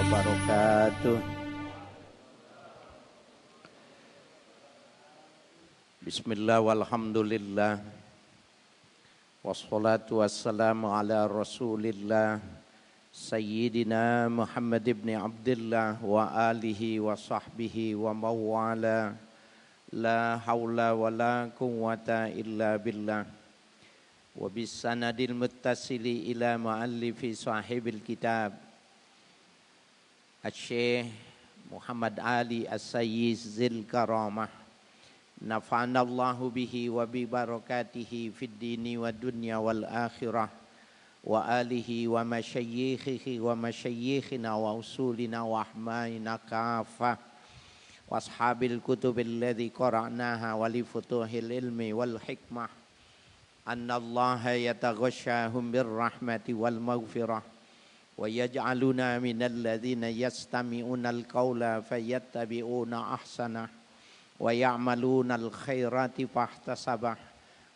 wabarakatuh. Bismillah walhamdulillah. Wassalatu wassalamu ala rasulillah Sayyidina Muhammad ibn Abdullah wa alihi wa sahbihi wa mawala. La hawla wa la quwwata illa billah. Wa bisanadil muttasili ila muallifi sahibil kitab Asy-Syaikh Muhammad Ali As-Sayyiz Zil Karamah. Nafa'anallahu bihi wa bi barakatihi fid dini wa dunya wal akhirah wa alihi wa masyayikhihi wa masyayikhina wa usulina wa ahmaina kafah wa ashabil kutubil ladzi qara'naha wa li futuhil ilmi wal hikmah annallaha yataghashahum birrahmati wal maghfirah wa yaj'aluna minal ladzina yastami'una al-qawla fayattabi'una ahsanah wa ya'maluna al-khairati fahtasabah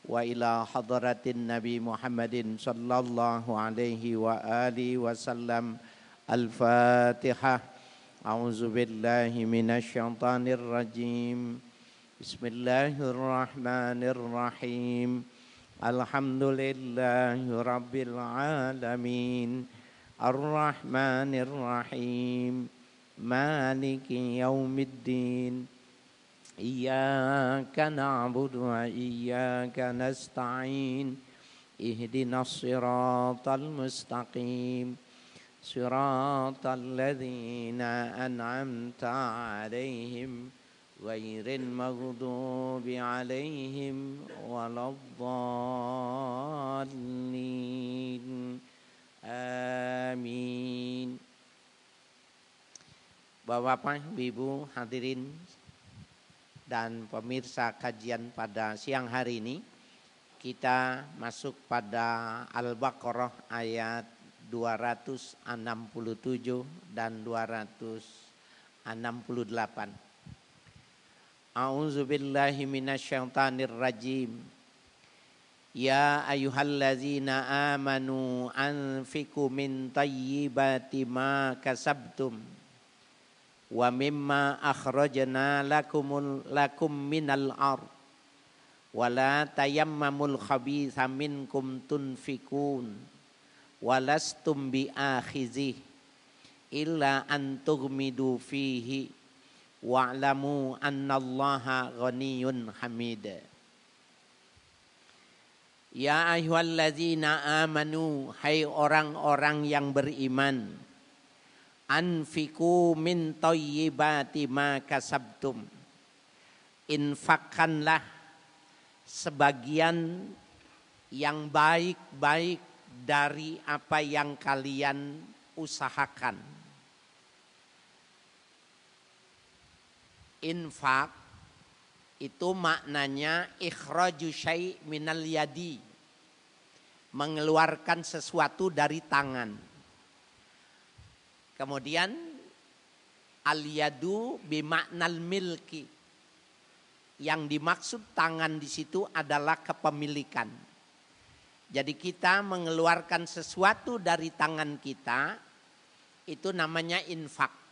wa ila hadratin Nabi Muhammadin sallallahu alaihi wa alihi wasallam. Al-Fatihah. A'udzu billahi minasy syaithanir rajim. Bismillahirrahmanirrahim. Alhamdulillahi rabbil alamin. Ar-Rahmanir-Rahim. Maliki yaumiddin. Iyyaka na'budu wa iyyaka nasta'in. Ihdinas siratal mustaqim. Siratal ladzina an'amta 'alaihim ghairil maghdubi 'alaihim waladdallin. Amin. Bapak-bapak, Ibu hadirin dan pemirsa kajian pada siang hari ini, kita masuk pada Al-Baqarah ayat 267 dan 268. A'udzu billahi minasyaitonir rajim. Ya ayyuhallazina amanu anfiqu min thayyibati ma kasabtum wa mimma akhrajna lakum minal ard wa la tayammamul khabitha minkum tunfikun wa lastum bi'akhizih illa an tughmidu fihi wa'lamu annallaha ghaniyyun hamid. Ya ayyuhallazina amanu, hai orang-orang yang beriman, anfiku min thayyibati ma kasabtum, infakkanlah sebagian yang baik-baik dari apa yang kalian usahakan. Infak itu maknanya ikhraju syai' minal yadi, mengeluarkan sesuatu dari tangan. Kemudian al-yadu bimaknal milki, yang dimaksud tangan di situ adalah kepemilikan. Jadi kita mengeluarkan sesuatu dari tangan kita, itu namanya infak.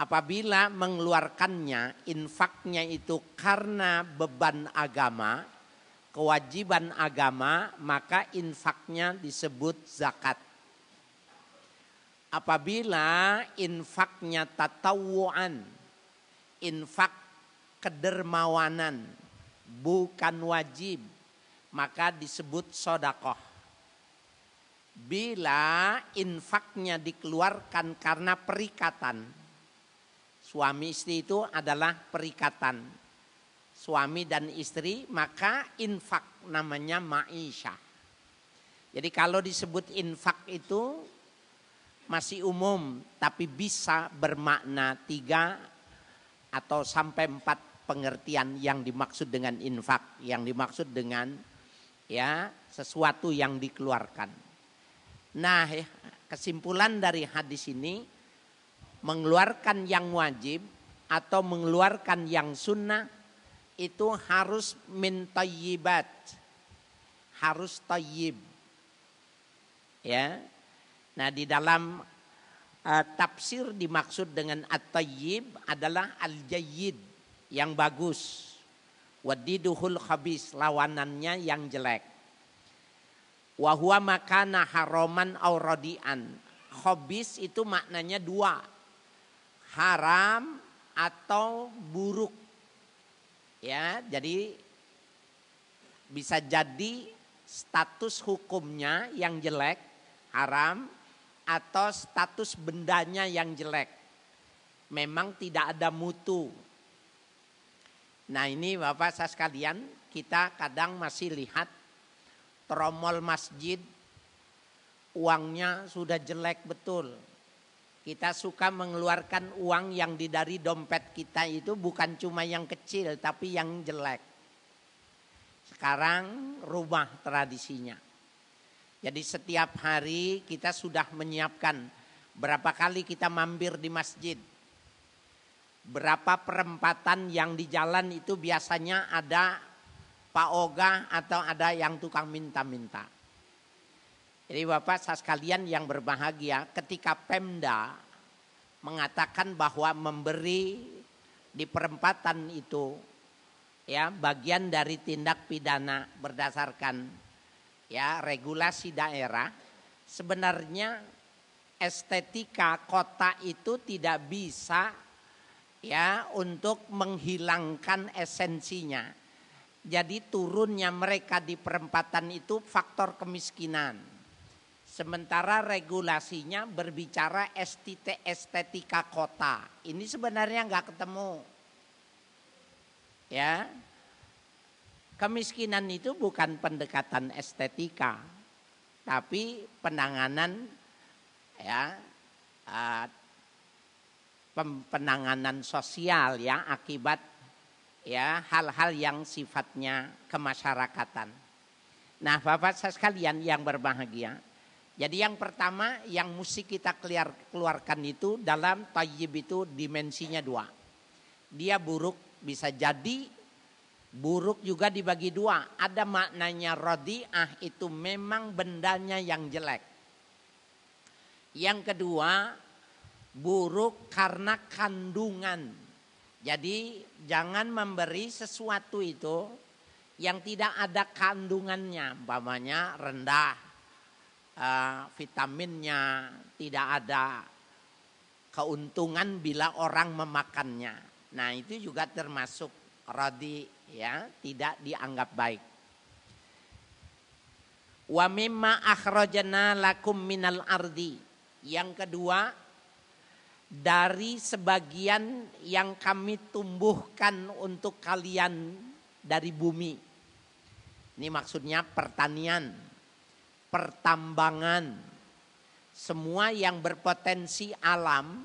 Apabila mengeluarkannya, infaknya itu karena beban agama, kewajiban agama, maka infaknya disebut zakat. Apabila infaknya tatawuan, infak kedermawanan, bukan wajib, maka disebut sedekah. Bila infaknya dikeluarkan karena perikatan, suami istri itu adalah perikatan suami dan istri, maka infak namanya ma'isyah. Jadi kalau disebut infak itu masih umum, tapi bisa bermakna 3 atau sampai 4 pengertian yang dimaksud dengan infak, yang dimaksud dengan ya sesuatu yang dikeluarkan. Nah, kesimpulan dari hadis ini, mengeluarkan yang wajib atau mengeluarkan yang sunnah itu harus min thayyibat, harus thayyib. Ya. Nah, di dalam Tafsir dimaksud dengan at-tayyib adalah al-jayyid, yang bagus. Wadiduhul khabis, lawanannya yang jelek. Wa huwa makana haraman aw radian. Khabis itu maknanya dua. Haram atau buruk. Ya, jadi bisa jadi status hukumnya yang jelek, haram, atau status bendanya yang jelek. Memang tidak ada mutu. Nah ini Bapak saya sekalian, kita kadang masih lihat tromol masjid, uangnya sudah jelek betul. Kita suka mengeluarkan uang yang dari dompet kita itu bukan cuma yang kecil tapi yang jelek. Sekarang rubah tradisinya. Jadi setiap hari kita sudah menyiapkan berapa kali kita mampir di masjid. Berapa perempatan yang di jalan itu biasanya ada Pak Oga atau ada yang tukang minta-minta. Jadi Bapak sekalian yang berbahagia, ketika Pemda mengatakan bahwa memberi di perempatan itu ya bagian dari tindak pidana berdasarkan ya regulasi daerah, sebenarnya estetika kota itu tidak bisa ya untuk menghilangkan esensinya. Jadi turunnya mereka di perempatan itu faktor kemiskinan. Sementara regulasinya berbicara estetika kota. Ini sebenarnya nggak ketemu. Ya, kemiskinan itu bukan pendekatan estetika, tapi penanganan ya penanganan sosial ya akibat ya hal-hal yang sifatnya kemasyarakatan. Nah, Bapak sekalian yang berbahagia, jadi yang pertama yang mesti kita keluarkan itu dalam tayyib itu dimensinya dua. Dia buruk, bisa jadi buruk juga dibagi dua. Ada maknanya radi'ah, itu memang bendanya yang jelek. Yang kedua, buruk karena kandungan. Jadi jangan memberi sesuatu itu yang tidak ada kandungannya. Umpamanya rendah vitaminnya, tidak ada keuntungan bila orang memakannya. Nah itu juga termasuk radi ya, tidak dianggap baik. Wa mimma akhrajna lakum minal ardi. Yang kedua, dari sebagian yang kami tumbuhkan untuk kalian dari bumi. Ini maksudnya pertanian, pertambangan, semua yang berpotensi alam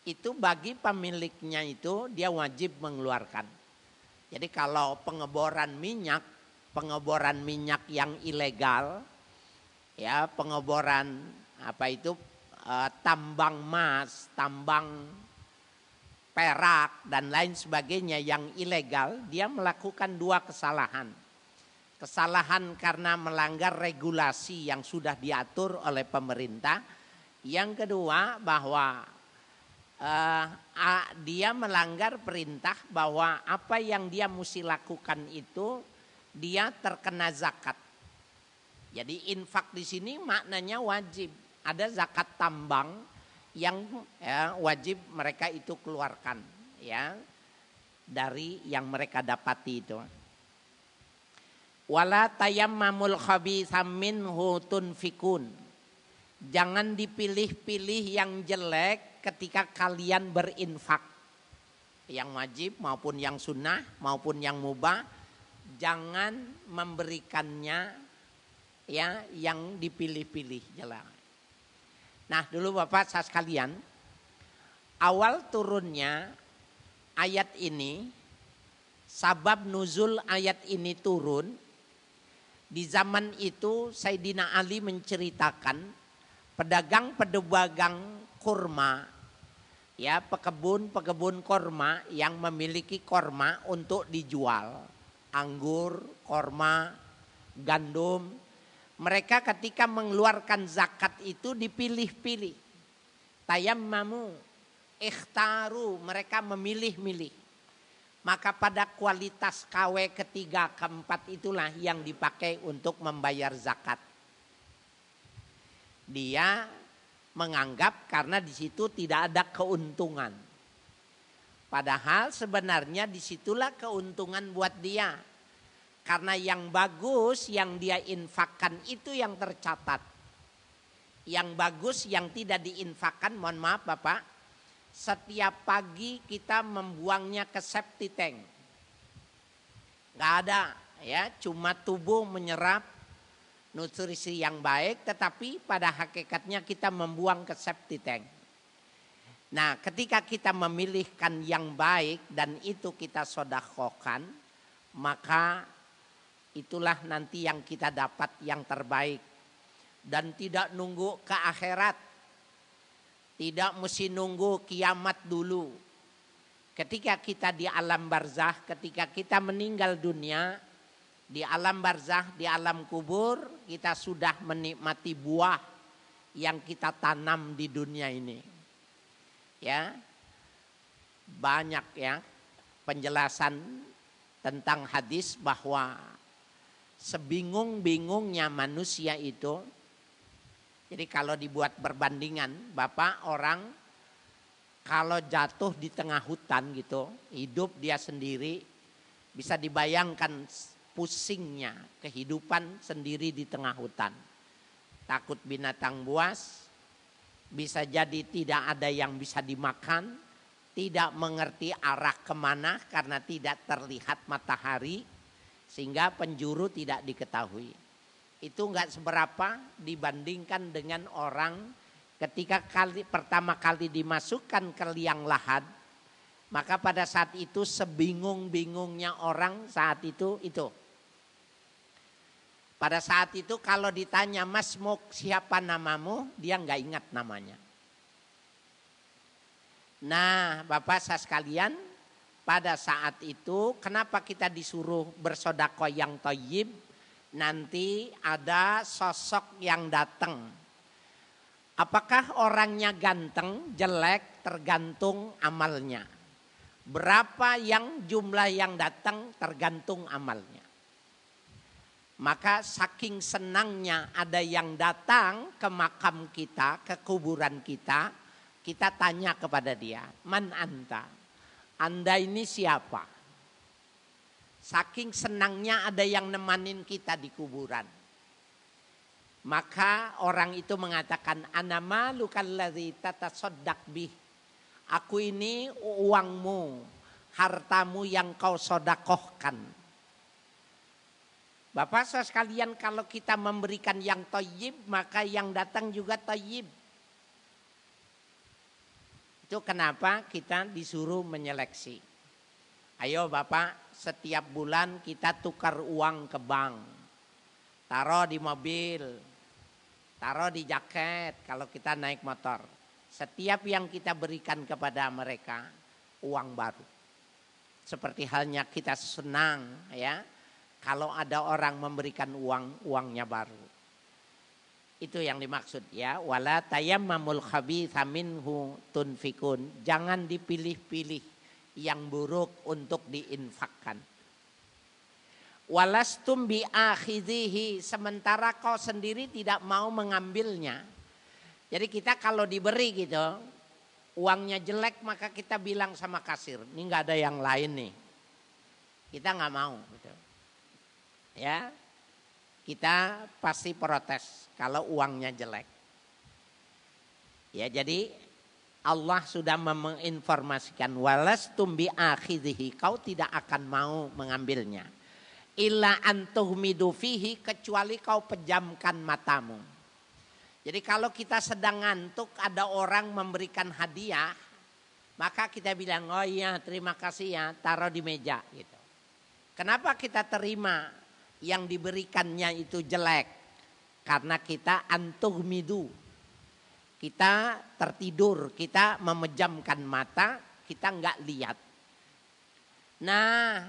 itu bagi pemiliknya itu dia wajib mengeluarkan. Jadi kalau pengeboran minyak yang ilegal, ya pengeboran apa itu tambang emas, tambang perak dan lain sebagainya yang ilegal, dia melakukan dua kesalahan. Kesalahan karena melanggar regulasi yang sudah diatur oleh pemerintah. Yang kedua bahwa dia melanggar perintah bahwa apa yang dia mesti lakukan itu dia terkena zakat. Jadi infak di sini maknanya wajib. Ada zakat tambang yang ya, wajib mereka itu keluarkan ya dari yang mereka dapati itu. Wala tayammamul khabitha minhu tunfikun. Jangan dipilih-pilih yang jelek ketika kalian berinfak. Yang wajib maupun yang sunnah maupun yang mubah, jangan memberikannya ya yang dipilih-pilih jelek. Nah dulu Bapak saya sekalian, awal turunnya ayat ini, sabab nuzul ayat ini turun, di zaman itu Sayyidina Ali menceritakan pedagang kurma, ya pekebun kurma yang memiliki kurma untuk dijual, anggur, kurma, gandum. Mereka ketika mengeluarkan zakat itu dipilih-pilih. tayammamu, ikhtaru, mereka memilih-milih. Maka pada kualitas KW ketiga, keempat itulah yang dipakai untuk membayar zakat. Dia menganggap karena di situ tidak ada keuntungan. Padahal sebenarnya disitulah keuntungan buat dia. Karena yang bagus yang dia infakkan itu yang tercatat. Yang bagus yang tidak diinfakkan, mohon maaf Bapak, setiap pagi kita membuangnya ke septic tank. Gak ada ya, cuma tubuh menyerap nutrisi yang baik, tetapi pada hakikatnya kita membuang ke septic tank. Nah, ketika kita memilihkan yang baik dan itu kita sedekahkan, maka itulah nanti yang kita dapat yang terbaik. Dan tidak nunggu ke akhirat. Tidak mesti nunggu kiamat dulu. Ketika kita di alam barzah, ketika kita meninggal dunia, di alam barzah, di alam kubur, kita sudah menikmati buah yang kita tanam di dunia ini. Ya, banyak ya penjelasan tentang hadis bahwa sebingung-bingungnya manusia itu. Jadi kalau dibuat perbandingan, Bapak, orang kalau jatuh di tengah hutan gitu, hidup dia sendiri, bisa dibayangkan pusingnya kehidupan sendiri di tengah hutan. Takut binatang buas, bisa jadi tidak ada yang bisa dimakan, tidak mengerti arah kemana karena tidak terlihat matahari, sehingga penjuru tidak diketahui. Itu enggak seberapa dibandingkan dengan orang ketika pertama kali dimasukkan ke liang lahat. Maka pada saat itu sebingung-bingungnya orang saat itu. Pada saat itu kalau ditanya, Mas mau siapa namamu? Dia enggak ingat namanya. Nah Bapak saya sekalian, pada saat itu kenapa kita disuruh bersedekah yang thayyib? Nanti ada sosok yang datang. Apakah orangnya ganteng, jelek, tergantung amalnya. Berapa yang jumlah yang datang tergantung amalnya. Maka saking senangnya ada yang datang ke makam kita, ke kuburan kita, kita tanya kepada dia, man anta? Anda ini siapa? Saking senangnya ada yang nemanin kita di kuburan. Maka orang itu mengatakan, ana malukal ladzi tatasaddaq bih. Aku ini uangmu, hartamu yang kau sedekahkan. Bapak Saudara sekalian, kalau kita memberikan yang thayyib, maka yang datang juga thayyib. Itu kenapa kita disuruh menyeleksi. Ayo Bapak, setiap bulan kita tukar uang ke bank. Taruh di mobil, taruh di jaket kalau kita naik motor. Setiap yang kita berikan kepada mereka, uang baru. Seperti halnya kita senang ya, kalau ada orang memberikan uang, uangnya baru. Itu yang dimaksud ya. Wala tayammamul khabitha minhu tunfikun. Jangan dipilih-pilih yang buruk untuk diinfakkan. Walastum bi akhidhihi, sementara kau sendiri tidak mau mengambilnya. Jadi kita kalau diberi gitu, uangnya jelek maka kita bilang sama kasir, ini nggak ada yang lain nih. Kita nggak mau gitu. Ya. Kita pasti protes kalau uangnya jelek. Ya, jadi Allah sudah menginformasikan walastum bi akhidhihi, kau tidak akan mau mengambilnya. Illa antuhmidu fihi, kecuali kau pejamkan matamu. Jadi kalau kita sedang ngantuk ada orang memberikan hadiah, maka kita bilang, oh iya terima kasih ya, taruh di meja gitu. Kenapa kita terima yang diberikannya itu jelek? Karena kita antuhmidu. Kita tertidur, kita memejamkan mata, kita enggak lihat. Nah,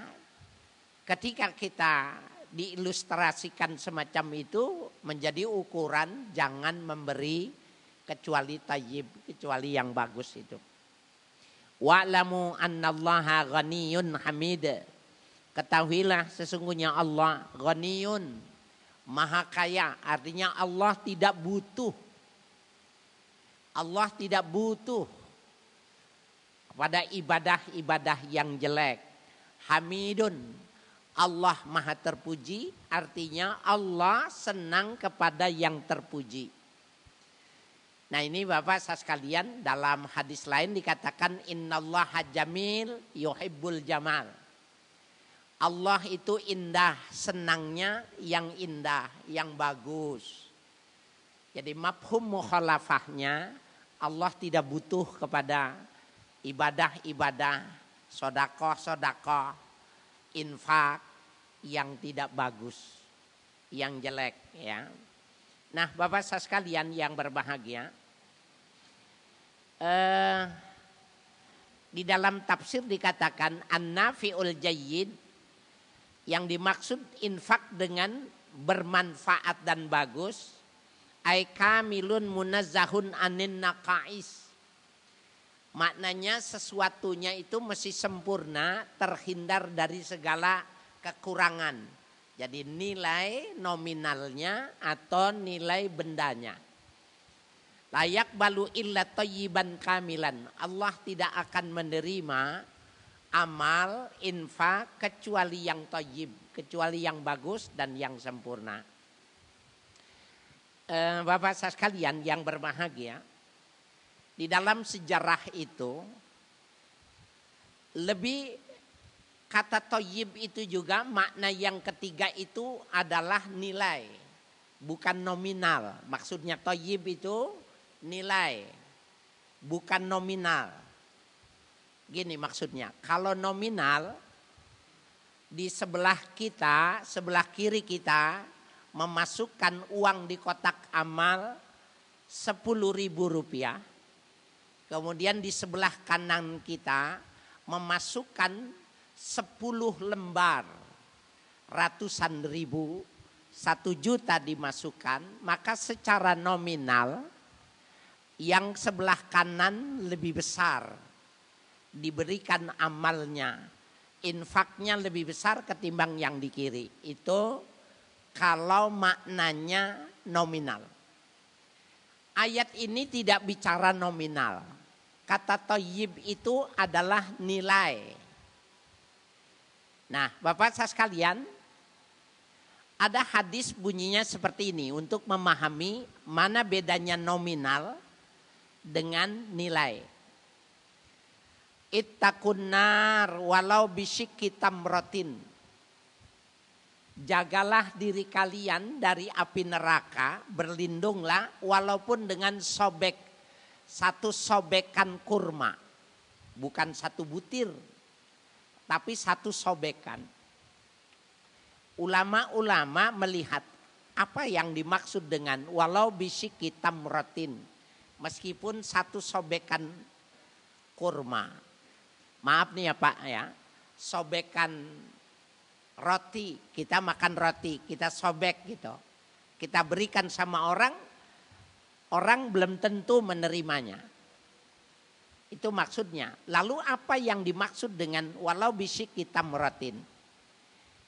ketika kita diilustrasikan semacam itu menjadi ukuran jangan memberi kecuali thayyib, kecuali yang bagus itu. Wa'lamu annallaha ghaniyun hamid. Ketahuilah sesungguhnya Allah ghaniyun, maha kaya, artinya Allah tidak butuh. Allah tidak butuh pada ibadah-ibadah yang jelek. Hamidun, Allah maha terpuji, artinya Allah senang kepada yang terpuji. Nah ini Bapak Saudara sekalian, dalam hadis lain dikatakan innallaha jamil yuhibbul jamal. Allah itu indah, senangnya yang indah, yang bagus. Jadi mafhum mukhalafahnya, Allah tidak butuh kepada ibadah-ibadah, sedekah-sedekah, infak yang tidak bagus, yang jelek ya. Nah Bapak Saudara sekalian yang berbahagia, di dalam tafsir dikatakan an-nafi'ul jayyid, yang dimaksud infak dengan bermanfaat dan bagus, ay kamilun munazzahun anin naqais. Maknanya sesuatunya itu mesti sempurna, terhindar dari segala kekurangan. Jadi nilai nominalnya atau nilai bendanya. Layak balu illa thayyiban kamilan. Allah tidak akan menerima amal, infak kecuali yang thayyib, kecuali yang bagus dan yang sempurna. Bapak Saudara sekalian yang berbahagia, di dalam sejarah itu lebih kata thayyib itu juga makna yang ketiga itu adalah nilai, bukan nominal. Maksudnya thayyib itu nilai, bukan nominal. Gini maksudnya, kalau nominal di sebelah kita, sebelah kiri kita memasukkan uang di kotak amal 10.000 rupiah. Kemudian di sebelah kanan kita memasukkan 10 lembar, ratusan ribu, 1 juta dimasukkan, maka secara nominal yang sebelah kanan lebih besar diberikan amalnya, infaknya lebih besar ketimbang yang di kiri. Itu kalau maknanya nominal. Ayat ini tidak bicara nominal. Kata thayyib itu adalah nilai. Nah, Bapak Saudara sekalian, ada hadis bunyinya seperti ini untuk memahami mana bedanya nominal dengan nilai. Ittaqun nar walau bisyikki tamratin. Jagalah diri kalian dari api neraka, berlindunglah walaupun dengan satu sobekan kurma. Bukan 1 butir, tapi 1 sobekan. Ulama-ulama melihat apa yang dimaksud dengan walau bisyikki tamratin, meskipun 1 sobekan kurma. Maaf nih ya Pak ya, sobekan roti, kita makan roti, kita sobek gitu. Kita berikan sama orang, orang belum tentu menerimanya. Itu maksudnya. Lalu apa yang dimaksud dengan walau bisyikki tamratin?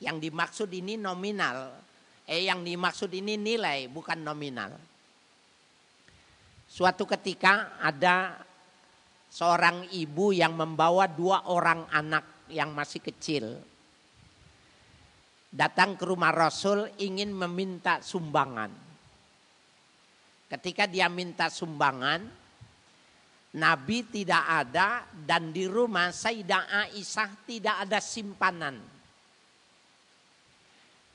Yang dimaksud ini nominal. Yang dimaksud ini nilai, bukan nominal. Suatu ketika ada seorang ibu yang membawa 2 orang anak yang masih kecil. Datang ke rumah Rasul ingin meminta sumbangan. Ketika dia minta sumbangan, Nabi tidak ada dan di rumah Sayyidah Aisyah tidak ada simpanan.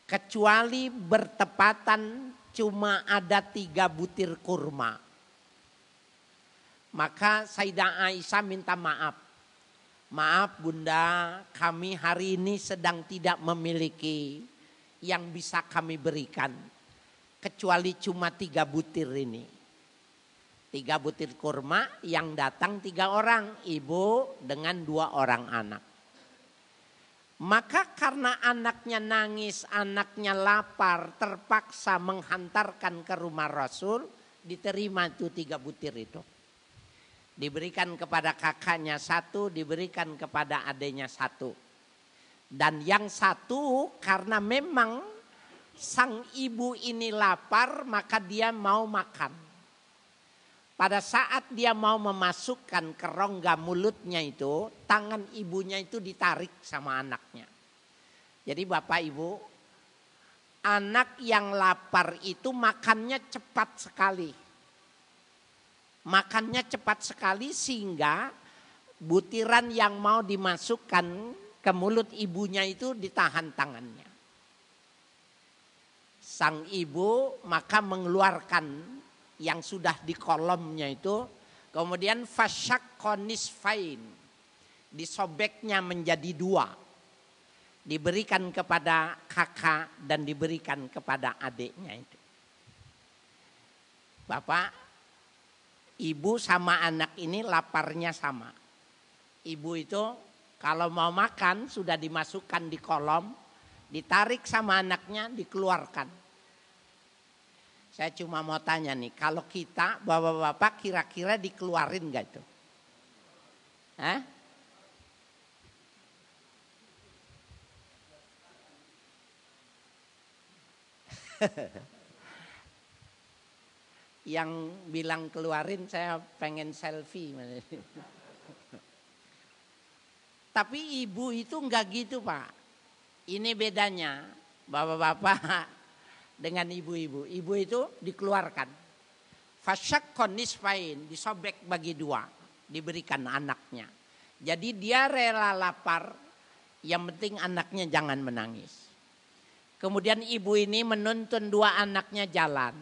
Kecuali bertepatan cuma ada 3 butir kurma. Maka Sayyidah Aisyah minta maaf. Maaf Bunda, kami hari ini sedang tidak memiliki yang bisa kami berikan. Kecuali cuma 3 butir ini. 3 butir kurma yang datang 3 orang, ibu dengan 2 orang anak. Maka karena anaknya nangis, anaknya lapar, terpaksa menghantarkan ke rumah Rasul, diterima itu 3 butir itu. Diberikan kepada kakaknya 1, diberikan kepada adiknya 1. Dan yang 1 karena memang sang ibu ini lapar maka dia mau makan. Pada saat dia mau memasukkan ke rongga mulutnya itu, tangan ibunya itu ditarik sama anaknya. Jadi Bapak Ibu, anak yang lapar itu makannya cepat sekali. Makannya cepat sekali sehingga butiran yang mau dimasukkan ke mulut ibunya itu ditahan tangannya. Sang ibu maka mengeluarkan yang sudah di kolomnya itu, kemudian fasyaqqa nisfain, disobeknya menjadi 2, diberikan kepada kakak dan diberikan kepada adiknya itu. Bapak, ibu sama anak ini laparnya sama. Ibu itu kalau mau makan sudah dimasukkan di kolom, ditarik sama anaknya, dikeluarkan. Saya cuma mau tanya nih, kalau kita bapak-bapak kira-kira dikeluarin gak itu? Hah? Yang bilang keluarin saya pengen selfie. Tapi ibu itu enggak gitu Pak. Ini bedanya bapak-bapak dengan ibu-ibu. Ibu itu dikeluarkan. Fasyaqqa nisfain, disobek bagi 2, diberikan anaknya. Jadi dia rela lapar, yang penting anaknya jangan menangis. Kemudian ibu ini menuntun 2 anaknya jalan.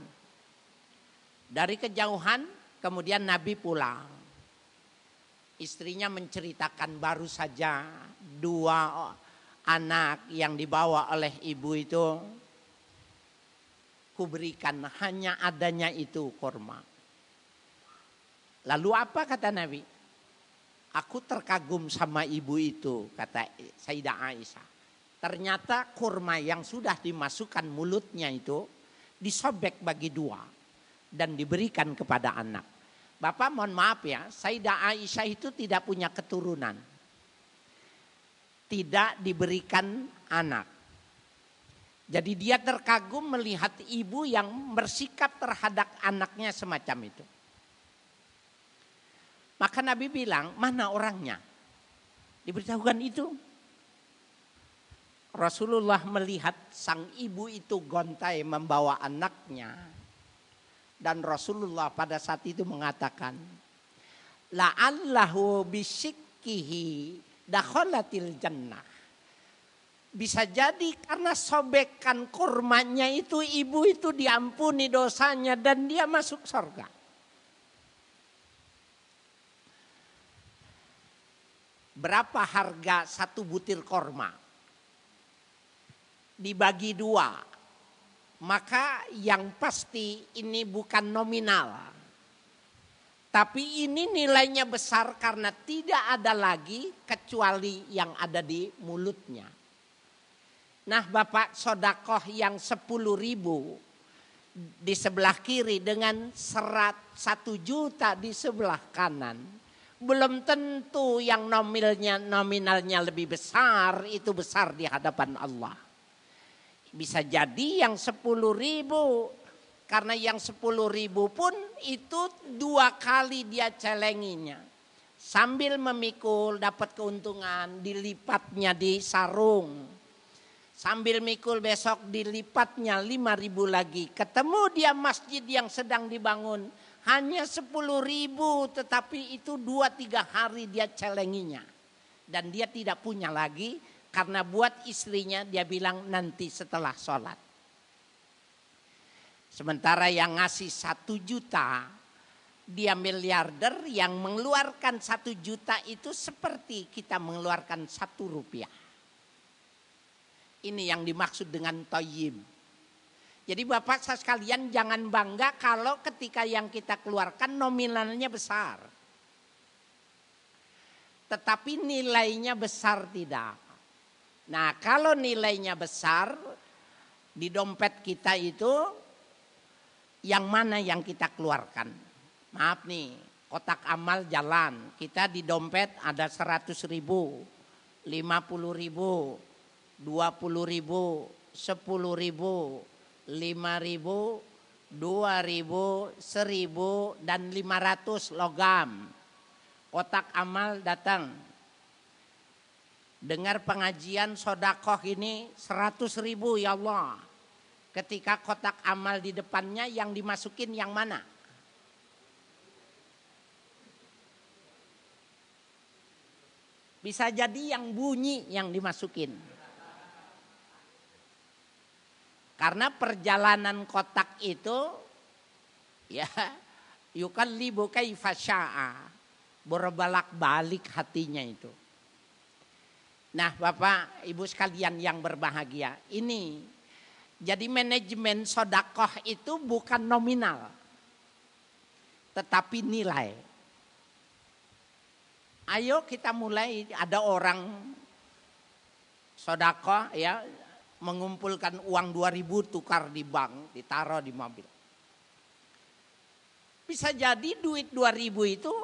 Dari kejauhan kemudian Nabi pulang. Istrinya menceritakan baru saja 2 anak yang dibawa oleh ibu itu kuberikan, hanya adanya itu kurma. Lalu apa kata Nabi? Aku terkagum sama ibu itu, kata Sayyidah Aisyah. Ternyata kurma yang sudah dimasukkan mulutnya itu disobek bagi 2 dan diberikan kepada anak. Bapak mohon maaf ya, Sayyidah Aisyah itu tidak punya keturunan. Tidak diberikan anak. Jadi dia terkagum melihat ibu yang bersikap terhadap anaknya semacam itu. Maka Nabi bilang, mana orangnya? Diberitahukan itu. Rasulullah melihat sang ibu itu gontai membawa anaknya. Dan Rasulullah pada saat itu mengatakan, la'allahu bisyikkihi dakhalatil jannah. Bisa jadi karena sobekan kurmanya itu ibu itu diampuni dosanya dan dia masuk surga. Berapa harga 1 butir kurma? Dibagi 2. Maka yang pasti ini bukan nominal. Tapi ini nilainya besar karena tidak ada lagi kecuali yang ada di mulutnya. Nah Bapak, sodakoh yang 10.000 di sebelah kiri dengan 1 juta di sebelah kanan. Belum tentu yang nominalnya lebih besar itu besar di hadapan Allah. Bisa jadi yang 10.000, karena yang 10.000 pun itu 2 kali dia celenginya. Sambil memikul dapat keuntungan, dilipatnya di sarung. Sambil mikul besok dilipatnya 5.000 lagi. Ketemu dia masjid yang sedang dibangun. Hanya 10.000 tetapi itu 2-3 hari dia celenginya. Dan dia tidak punya lagi karena buat istrinya dia bilang nanti setelah sholat. Sementara yang ngasih 1 juta dia miliarder, yang mengeluarkan 1 juta itu seperti kita mengeluarkan 1 rupiah. Ini yang dimaksud dengan thayyib. Jadi Bapak sekalian jangan bangga kalau ketika yang kita keluarkan nominalnya besar. Tetapi nilainya besar tidak. Nah kalau nilainya besar di dompet kita itu yang mana yang kita keluarkan? Maaf nih, kotak amal jalan. Kita di dompet ada 100.000, 50.000, 20.000, 10.000, 5.000, 2.000, 1.000, dan 500 logam. Kotak amal datang. Dengar pengajian sodakoh ini 100.000 ya Allah. Ketika kotak amal di depannya yang dimasukin yang mana? Bisa jadi yang bunyi yang dimasukin. Karena perjalanan kotak itu ya yukallibu kaifa syaa, berbolak-balik hatinya itu. Nah, Bapak Ibu sekalian yang berbahagia, ini jadi manajemen sodakoh itu bukan nominal, tetapi nilai. Ayo kita mulai, ada orang sodakoh ya, mengumpulkan uang 2.000 tukar di bank, ditaruh di mobil. Bisa jadi duit 2.000 itu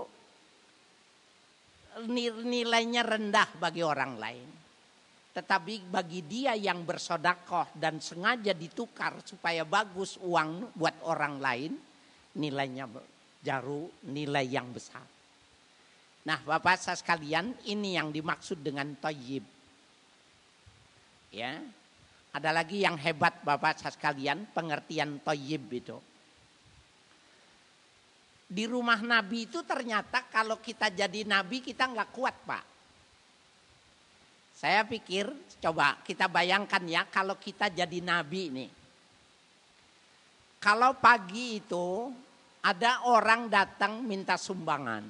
nilainya rendah bagi orang lain. Tetapi bagi dia yang bersodakoh dan sengaja ditukar supaya bagus uang buat orang lain, nilainya jaru nilai yang besar. Nah, Bapak saya sekalian, ini yang dimaksud dengan thayyib. Ya. Ada lagi yang hebat Bapak saya sekalian, pengertian thayyib itu. Di rumah Nabi itu ternyata kalau kita jadi Nabi kita nggak kuat, Pak. Saya pikir, coba kita bayangkan ya kalau kita jadi Nabi nih. Kalau pagi itu ada orang datang minta sumbangan.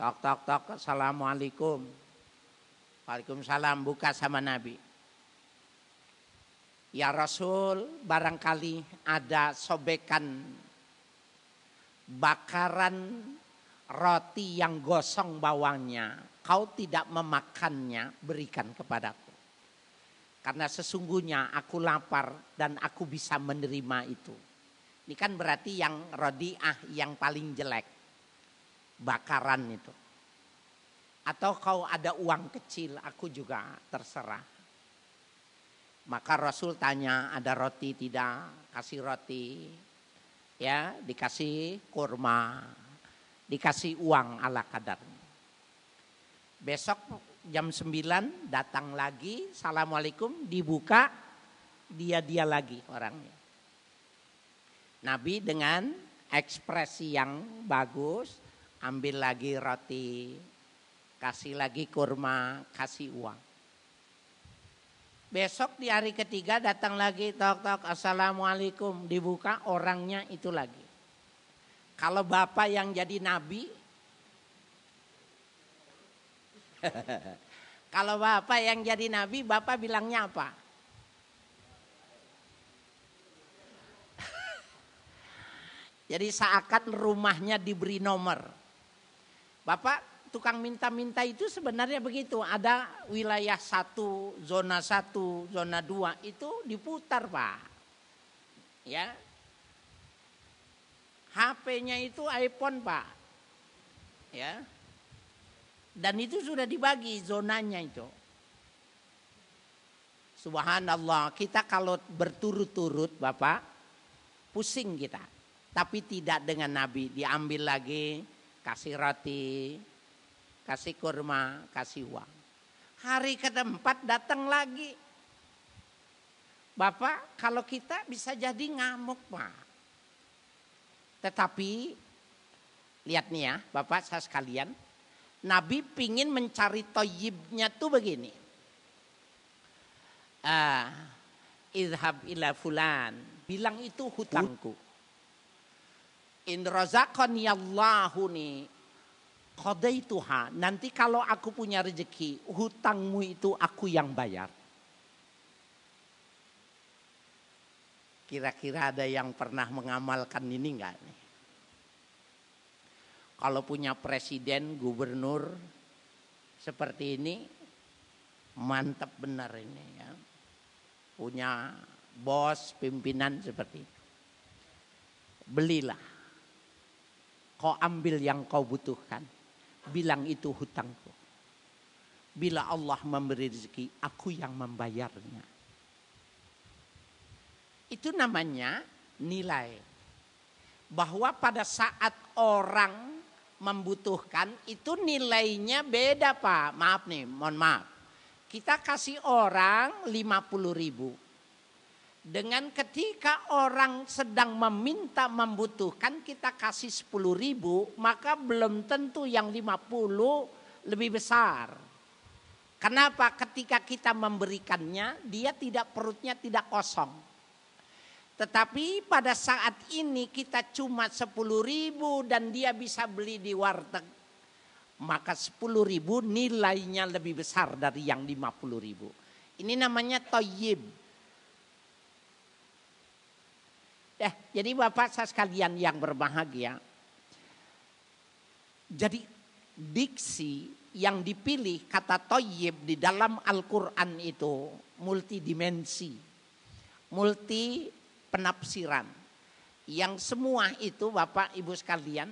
Tok tok tok, assalamualaikum. Waalaikumsalam, buka sama Nabi. Ya Rasul, barangkali ada sobekan bakaran roti yang gosong bawangnya. Kau tidak memakannya, berikan kepadaku. Karena sesungguhnya aku lapar dan aku bisa menerima itu. Ini kan berarti yang rodiah yang paling jelek. Bakaran itu. Atau kau ada uang kecil, aku juga terserah. Maka Rasul tanya, ada roti tidak? Kasih roti. Ya, dikasih kurma. Dikasih uang ala kadarnya. Besok jam 9 datang lagi, assalamualaikum, dibuka, dia lagi orangnya. Nabi dengan ekspresi yang bagus, ambil lagi roti, kasih lagi kurma, kasih uang. Besok di hari ketiga datang lagi, tok tok, assalamualaikum, dibuka, orangnya itu lagi. Kalau Bapak yang jadi Nabi, kalau Bapak yang jadi Nabi, Bapak bilangnya apa? Jadi seakan rumahnya diberi nomor. Bapak tukang minta-minta itu sebenarnya begitu. Ada wilayah 1, zona 1, zona 2 itu diputar, Pak. Ya. HP-nya itu iPhone, Pak. Ya. Dan itu sudah dibagi zonanya itu. Subhanallah, kita kalau berturut-turut Bapak, pusing kita. Tapi tidak dengan Nabi, diambil lagi, kasih roti, kasih kurma, kasih uang. Hari keempat datang lagi. Bapak, kalau kita bisa jadi ngamuk, Pak. Tetapi, lihat nih ya, Bapak saya sekalian, Nabi pingin mencari thayyibnya tuh begini. Idhab ila fulan. Bilang itu hutangku. In razaqani Allahu ni qadaituha. Nanti kalau aku punya rezeki, hutangmu itu aku yang bayar. Kira-kira ada yang pernah mengamalkan ini enggak nih? Kalau punya presiden, gubernur seperti ini, mantap benar ini ya. Punya bos, pimpinan seperti itu. belilah. Kau ambil yang kau butuhkan. Bilang itu hutangku. Bila Allah memberi rezeki, aku yang membayarnya. Itu namanya nilai. Bahwa pada saat orang membutuhkan, itu nilainya beda Pak. Maaf nih, mohon maaf. Kita kasih orang 50.000. Dengan ketika orang sedang meminta membutuhkan kita kasih 10.000, maka belum tentu yang 50 lebih besar. Kenapa? Ketika kita memberikannya, dia perutnya tidak kosong. Tetapi pada saat ini kita cuma 10.000 dan dia bisa beli di warteg. Maka 10.000 nilainya lebih besar dari yang 50.000. Ini namanya thayyib. Jadi Bapak saya sekalian yang berbahagia. Jadi diksi yang dipilih kata thayyib di dalam Al-Quran itu multidimensi. Multi penafsiran. Yang semua itu Bapak Ibu sekalian,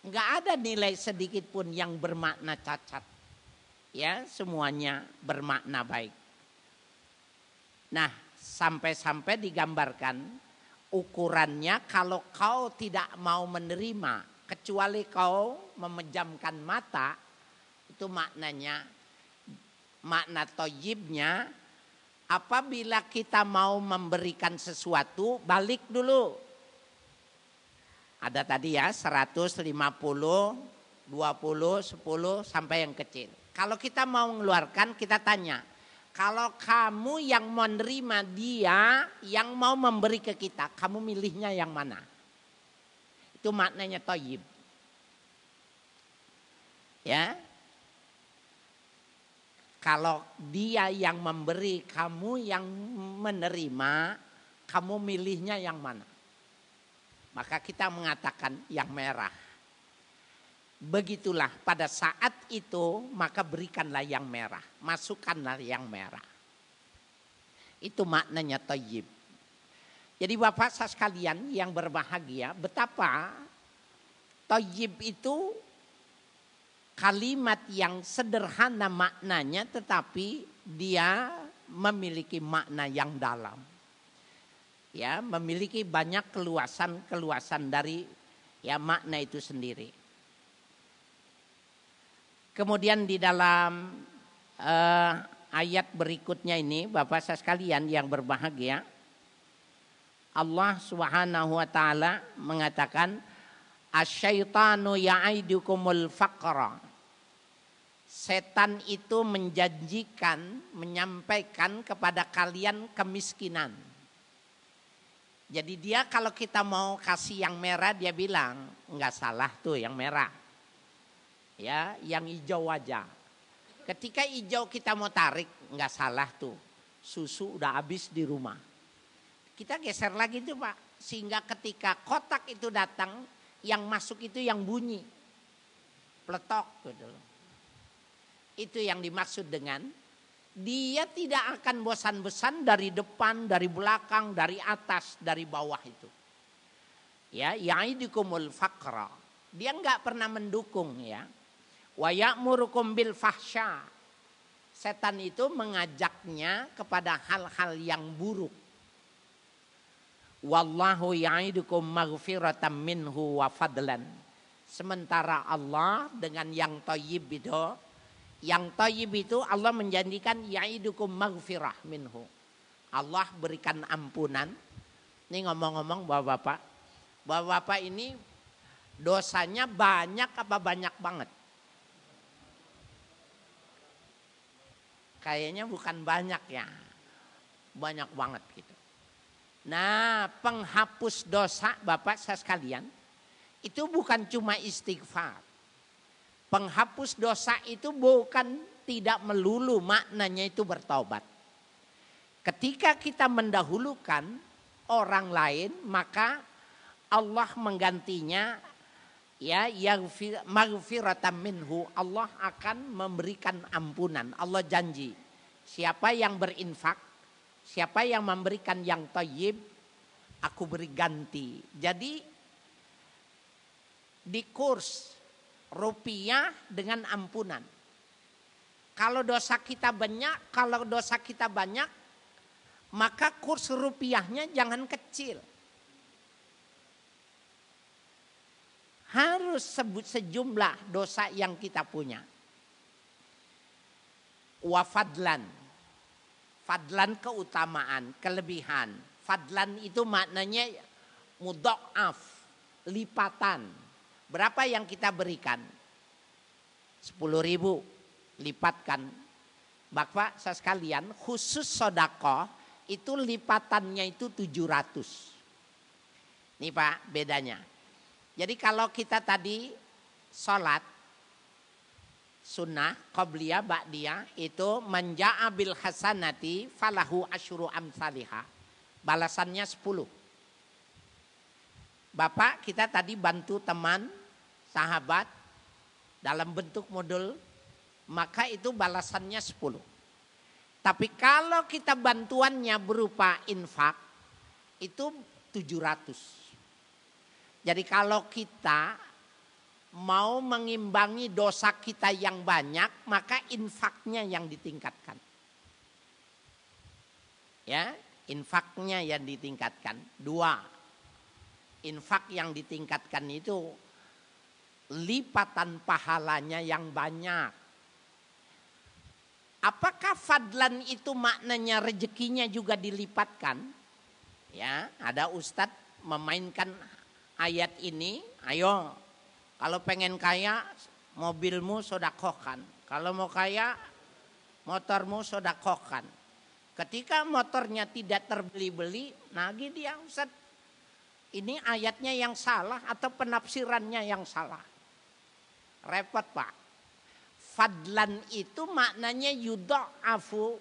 enggak ada nilai sedikit pun yang bermakna cacat. Ya, semuanya bermakna baik. Nah, sampai-sampai digambarkan ukurannya kalau kau tidak mau menerima kecuali kau memejamkan mata, itu maknanya, makna thayyibnya, apabila kita mau memberikan sesuatu balik dulu. Ada tadi ya 150, 20, 10 sampai yang kecil. Kalau kita mau mengeluarkan kita tanya, kalau kamu yang menerima dia yang mau memberi ke kita, kamu milihnya yang mana? Itu maknanya thayyib. Ya. Kalau dia yang memberi, kamu yang menerima, kamu milihnya yang mana? Maka kita mengatakan yang merah. Begitulah pada saat itu maka berikanlah yang merah. Masukkanlah yang merah. Itu maknanya thayyib. Jadi Bapak saya sekalian yang berbahagia, betapa thayyib itu kalimat yang sederhana maknanya tetapi dia memiliki makna yang dalam. Ya, memiliki banyak keluasan dari ya makna itu sendiri. Kemudian di dalam ayat berikutnya ini Bapak saya sekalian yang berbahagia, Allah Subhanahu wa taala mengatakan asyaitanu ya'idukumul faqra. Setan itu menjanjikan, menyampaikan kepada kalian kemiskinan. Jadi dia kalau kita mau kasih yang merah dia bilang enggak salah tuh yang merah. Ya, yang hijau aja. Ketika hijau kita mau tarik, nggak salah tuh. Susu udah habis di rumah. Kita geser lagi tuh Pak. Sehingga ketika kotak itu datang, yang masuk itu yang bunyi. Pletok gitu. Itu yang dimaksud dengan dia tidak akan bosan-bosan dari depan, dari belakang, dari atas, dari bawah itu. Ya, ya'idukumul faqra. Dia nggak pernah mendukung ya. Wa ya'murukum bil fahsya. Setan itu mengajaknya kepada hal-hal yang buruk. Wallahu ya'idukum maghfiratan minhu wa fadlan. Sementara Allah dengan yang thayyib itu, yang thayyib itu Allah menjanjikan ya'idukum maghfirah minhu. Allah berikan ampunan. Ini ngomong-ngomong Bapak ini dosanya banyak apa banyak banget? Kayaknya bukan banyak ya, banyak banget gitu. Nah, penghapus dosa Bapak saya sekalian, itu bukan cuma istighfar. Penghapus dosa itu bukan tidak melulu maknanya itu bertobat. Ketika kita mendahulukan orang lain, maka Allah menggantinya ya maghfiratan minhu, Allah akan memberikan ampunan. Allah janji siapa yang berinfak, siapa yang memberikan yang thayyib, aku beri ganti. Jadi di kurs rupiah dengan ampunan. Kalau dosa kita banyak, maka kurs rupiahnya jangan kecil. Harus sebut sejumlah dosa yang kita punya. Wa fadlan. Fadlan keutamaan, kelebihan. Fadlan itu maknanya mudha'af, lipatan. Berapa yang kita berikan? 10.000, lipatkan. Bapak sekalian, khusus sedekah itu lipatannya itu 700. Nih Pak bedanya. Jadi kalau kita tadi sholat sunnah, qobliyah, ba'diyah itu manja'a bil hasanati falahu asyru amsalihah. Balasannya 10. Bapak kita tadi bantu teman, sahabat dalam bentuk modul, maka itu balasannya 10. Tapi kalau kita bantuannya berupa infak itu 700. Jadi kalau kita mau mengimbangi dosa kita yang banyak, maka infaknya yang ditingkatkan. Ya, infaknya yang ditingkatkan. 2, infak yang ditingkatkan itu lipatan pahalanya yang banyak. Apakah fadlan itu maknanya rezekinya juga dilipatkan? Ya, ada ustadz memainkan ayat ini, ayo kalau pengen kaya mobilmu sedekahkan. Kalau mau kaya motormu sedekahkan. Ketika motornya tidak terbeli-beli, nagih dia Ustaz. Ini ayatnya yang salah atau penafsirannya yang salah. Repot Pak. Fadlan itu maknanya yudha'afu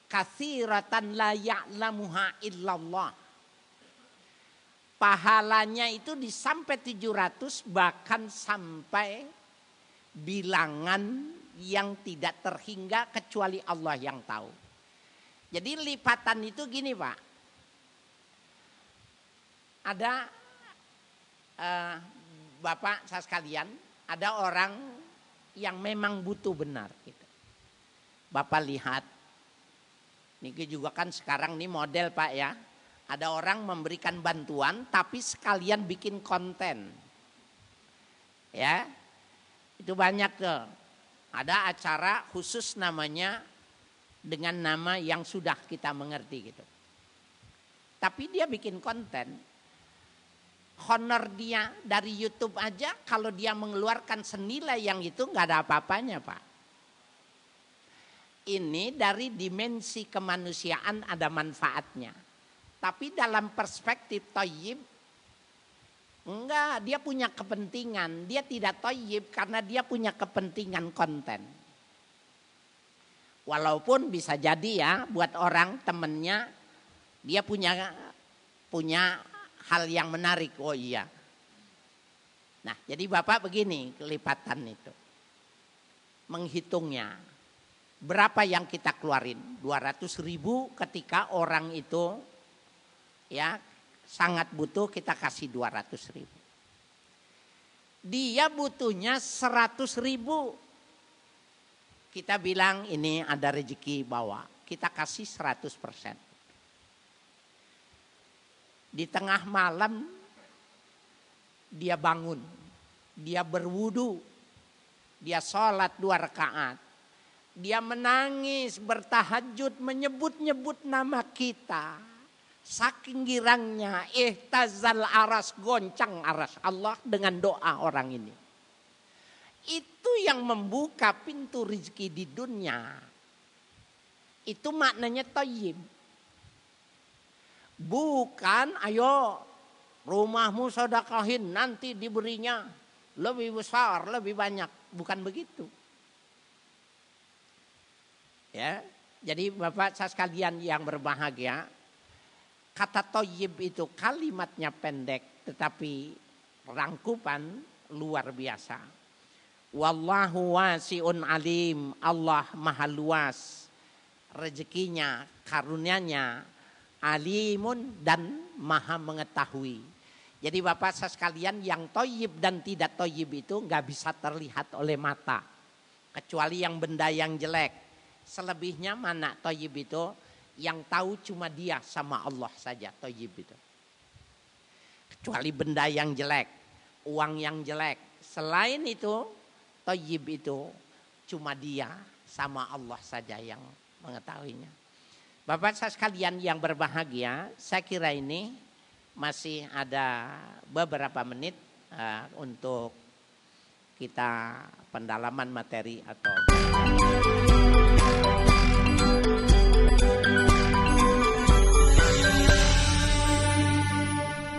katsiratan la ya'lamuha illallah. Pahalanya itu sampai 700 bahkan sampai bilangan yang tidak terhingga kecuali Allah yang tahu. Jadi lipatan itu gini Pak. Ada Bapak saya sekalian, ada orang yang memang butuh benar gitu. Bapak lihat, ini juga kan sekarang nih model Pak ya. Ada orang memberikan bantuan tapi sekalian bikin konten. Ya. Itu banyak tuh. Ada acara khusus namanya dengan nama yang sudah kita mengerti gitu. Tapi dia bikin konten. Honor dia dari YouTube aja kalau dia mengeluarkan senilai yang itu nggak ada apa-apanya Pak. Ini dari dimensi kemanusiaan ada manfaatnya. Tapi dalam perspektif thayyib, enggak, dia punya kepentingan. Dia tidak thayyib karena dia punya kepentingan konten. Walaupun bisa jadi ya buat orang temennya, dia punya hal yang menarik. Oh iya. Nah jadi Bapak begini kelipatan itu. Menghitungnya. Berapa yang kita keluarin? 200.000 ketika orang itu ya sangat butuh, kita kasih 200.000. Dia butuhnya 100.000. Kita bilang ini ada rezeki bawa, kita kasih 100%. Di tengah malam dia bangun, dia berwudu, dia sholat 2 rakaat. Dia menangis, bertahajud, menyebut-nyebut nama kita. Saking girangnya, ihtazal aras, goncang aras Allah dengan doa orang ini. Itu yang membuka pintu rezeki di dunia. Itu maknanya thayyib. Bukan ayo rumahmu sedekahin nanti diberinya lebih besar, lebih banyak. Bukan begitu. Ya, jadi Bapak saya sekalian yang berbahagia, kata thayyib itu kalimatnya pendek tetapi rangkupan luar biasa. Wallahu wasi'un alim. Allah maha luas rezekinya, karunia-Nya alimun dan maha mengetahui. Jadi Bapak sekalian, yang toyib dan tidak toyib itu nggak bisa terlihat oleh mata. Kecuali yang benda yang jelek. Selebihnya mana toyib itu, yang tahu cuma dia sama Allah saja toyib itu. Kecuali benda yang jelek, uang yang jelek. Selain itu, toyib itu cuma dia sama Allah saja yang mengetahuinya. Bapak sekalian yang berbahagia, saya kira ini masih ada beberapa menit untuk kita pendalaman materi atau